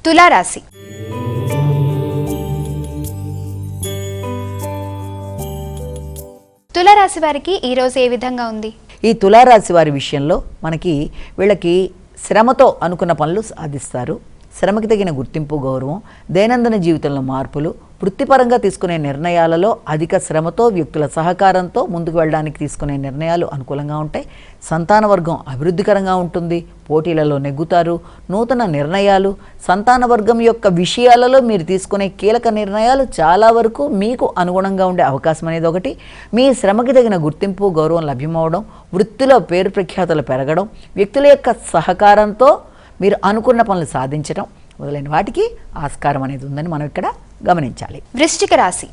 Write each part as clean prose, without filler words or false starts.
తులారాశి. తులారాశి వారికి ఈ రోజు ఏ విధంగా ఉంది? ఈ తులారాశి వారి విషయంలో వీళ్ళకి శ్రమతో అనుకున్న పనులు సాధిస్తారు. శ్రమకి తగిన గుర్తింపు, గౌరవం, దైనందిన జీవితంలో మార్పులు, వృత్తిపరంగా తీసుకునే నిర్ణయాలలో అధిక శ్రమతో వ్యక్తుల సహకారంతో ముందుకు వెళ్ళడానికి తీసుకునే నిర్ణయాలు అనుకూలంగా ఉంటాయి. సంతాన వర్గం అభివృద్ధికరంగా ఉంటుంది. పోటీలలో నెగ్గుతారు. నూతన నిర్ణయాలు, సంతాన వర్గం యొక్క విషయాలలో మీరు తీసుకునే కీలక నిర్ణయాలు చాలా వరకు మీకు అనుగుణంగా ఉండే అవకాశం అనేది ఒకటి. మీ శ్రమకి తగిన గుర్తింపు, గౌరవం లభ్యమవడం, వృత్తిలో పేరు ప్రఖ్యాతులు పెరగడం, వ్యక్తుల యొక్క సహకారంతో మీరు అనుకున్న పనులు సాధించడం మొదలైన వాటికి ఆస్కారం అనేది ఉందని మనం ఇక్కడ గమనించాలి. వృశ్చిక రాశి.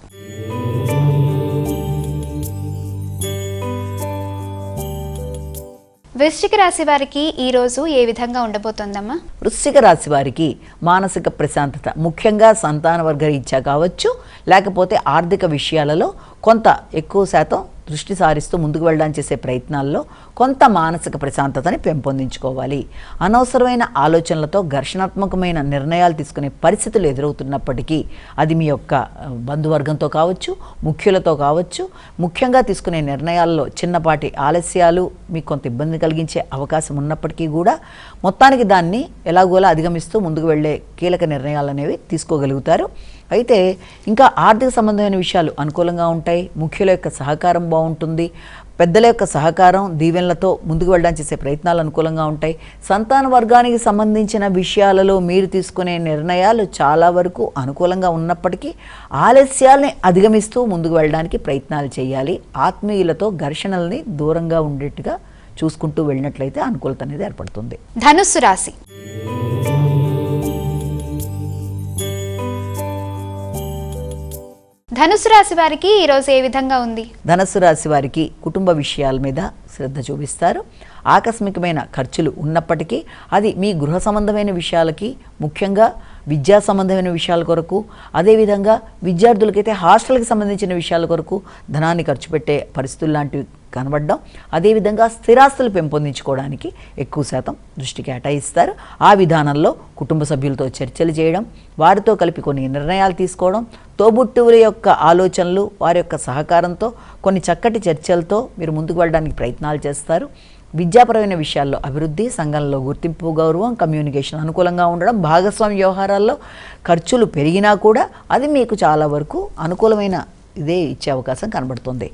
వృశ్చిక రాశి వారికి ఈ రోజు ఏ విధంగా ఉండబోతోందమ్మా? వృశ్చిక రాశి వారికి మానసిక ప్రశాంతత, ముఖ్యంగా సంతాన వర్గ రీత్యా కావచ్చు, లేకపోతే ఆర్థిక విషయాలలో కొంత ఎక్కువ శాతం దృష్టి సారిస్తూ ముందుకు వెళ్ళడానికి చేసే ప్రయత్నాల్లో కొంత మానసిక ప్రశాంతతని పెంపొందించుకోవాలి. అనవసరమైన ఆలోచనలతో ఘర్షణాత్మకమైన నిర్ణయాలు తీసుకునే పరిస్థితులు ఎదురవుతున్నప్పటికీ అది మీ యొక్క బంధువర్గంతో కావచ్చు, ముఖ్యులతో కావచ్చు, ముఖ్యంగా తీసుకునే నిర్ణయాల్లో చిన్నపాటి ఆలస్యాలు మీకు కొంత ఇబ్బంది కలిగించే అవకాశం ఉన్నప్పటికీ కూడా మొత్తానికి దాన్ని ఎలాగోలా అధిగమిస్తూ ముందుకు వెళ్ళే కీలక నిర్ణయాలు అనేవి తీసుకోగలుగుతారు. అయితే ఇంకా ఆర్థిక సంబంధమైన విషయాలు అనుకూలంగా ఉంటాయి. ముఖ్యుల యొక్క సహకారం బాగుంటుంది. పెద్దల యొక్క సహకారం, దీవెనలతో ముందుకు వెళ్ళడానికి చేసే ప్రయత్నాలు అనుకూలంగా ఉంటాయి. సంతాన వర్గానికి సంబంధించిన విషయాలలో మీరు తీసుకునే నిర్ణయాలు చాలా వరకు అనుకూలంగా ఉన్నప్పటికీ ఆలస్యాల్ని అధిగమిస్తూ ముందుకు వెళ్ళడానికి ప్రయత్నాలు చేయాలి. ఆత్మీయులతో ఘర్షణల్ని దూరంగా ఉండేట్టుగా చూసుకుంటూ వెళ్ళినట్లయితే అనుకూలత అనేది ఏర్పడుతుంది. ధనుస్సు రాశి. ధనుసు రాశి వారికి ఈ రోజు ఏ విధంగా ఉంది? ధనుసు రాశి వారికి కుటుంబ విషయాల మీద శ్రద్ధ చూపిస్తారు. ఆకస్మికమైన ఖర్చులు ఉన్నప్పటికీ అది మీ గృహ సంబంధమైన విషయాలకి, ముఖ్యంగా విద్యా సంబంధమైన విషయాల కొరకు, అదేవిధంగా విద్యార్థులకైతే హాస్టల్కి సంబంధించిన విషయాల కొరకు ధనాన్ని ఖర్చు పెట్టే పరిస్థితులు లాంటివి కనబడడం, అదేవిధంగా స్థిరాస్తులు పెంపొందించుకోవడానికి ఎక్కువ శాతం దృష్టి కేటాయిస్తారు. ఆ విధానంలో కుటుంబ సభ్యులతో చర్చలు చేయడం, వారితో కలిపి కొన్ని నిర్ణయాలు తీసుకోవడం, తోబుట్టువుల యొక్క ఆలోచనలు, వారి యొక్క సహకారంతో కొన్ని చక్కటి చర్చలతో మీరు ముందుకు వెళ్ళడానికి ప్రయత్నాలు చేస్తారు. విద్యాపరమైన విషయాల్లో అభివృద్ధి, సంఘంలో గుర్తింపు, గౌరవం, కమ్యూనికేషన్ అనుకూలంగా ఉండడం, భాగస్వామ్య వ్యవహారాల్లో ఖర్చులు పెరిగినా కూడా అది మీకు చాలా వరకు అనుకూలమైన ఇదే ఇచ్చే అవకాశం కనబడుతుంది.